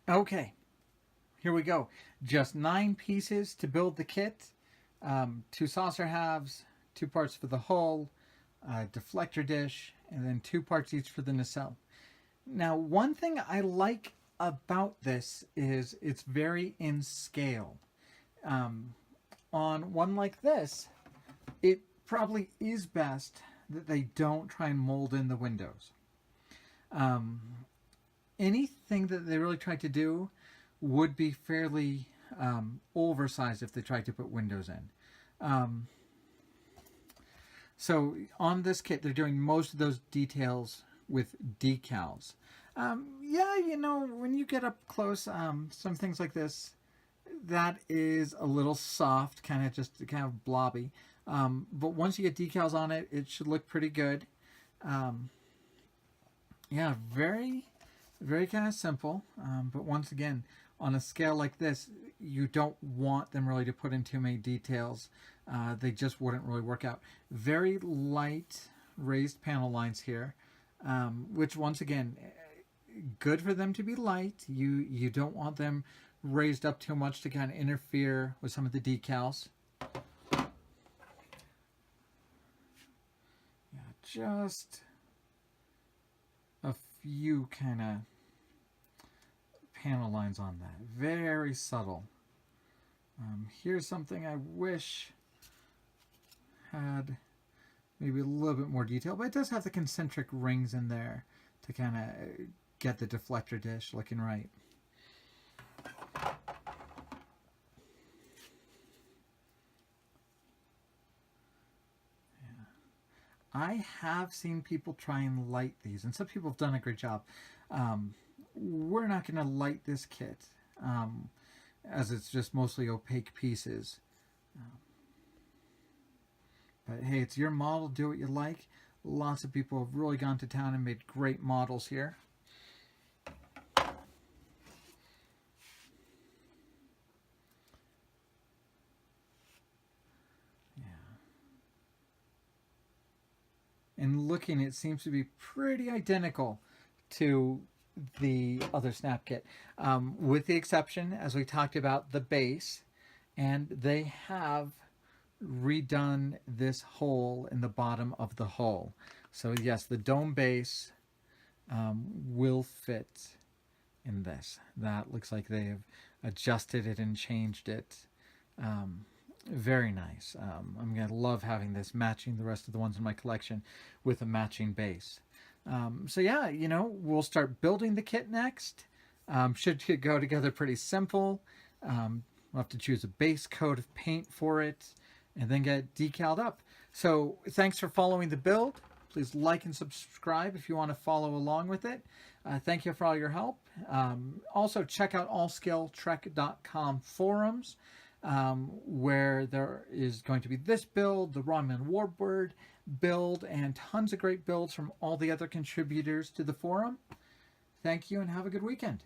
Okay, here we go. Just 9 pieces to build the kit. Two saucer halves, 2 parts for the hull, a deflector dish, and then 2 parts each for the nacelle. Now, one thing I like about this is it's very in scale. Um, on one like this, it probably is best that they don't try and mold in the windows. Um, Anything that they really tried to do would be fairly oversized if they tried to put windows in. Um, so on this kit, they're doing most of those details with decals. Yeah, when you get up close, some things like this, that is a little soft, kind of blobby. But once you get decals on it, it should look pretty good. Um, yeah, very kind of simple. But once again, on a scale like this, you don't want them really to put in too many details. They just wouldn't really work out. Very light raised panel lines here, which once again, good for them to be light. You don't want them raised up too much to kind of interfere with some of the decals. Yeah, just a few kind of panel lines on that. Very subtle. Here's something I wish had maybe a little bit more detail, but it does have the concentric rings in there to kind of get the deflector dish looking right. I have seen people try and light these, and some people have done a great job. We're not going to light this kit, as it's just mostly opaque pieces. But hey, it's your model, do what you like. Lots of people have really gone to town and made great models here. And looking, it seems to be pretty identical to the other snap kit, with the exception, as we talked about, the base. And they have redone this hole in the bottom of the hull. So yes, the dome base will fit in this. That looks like they have adjusted it and changed it. Very nice. I'm going to love having this matching the rest of the ones in my collection with a matching base. So yeah, we'll start building the kit next. Should go together pretty simple. We'll have to choose a base coat of paint for it and then get decaled up. So thanks for following the build. Please like and subscribe if you want to follow along with it. Thank you for all your help. Also, check out allscaletrek.com forums, where there is going to be this build, the Romulan Warbird build, and tons of great builds from all the other contributors to the forum. Thank you and have a good weekend.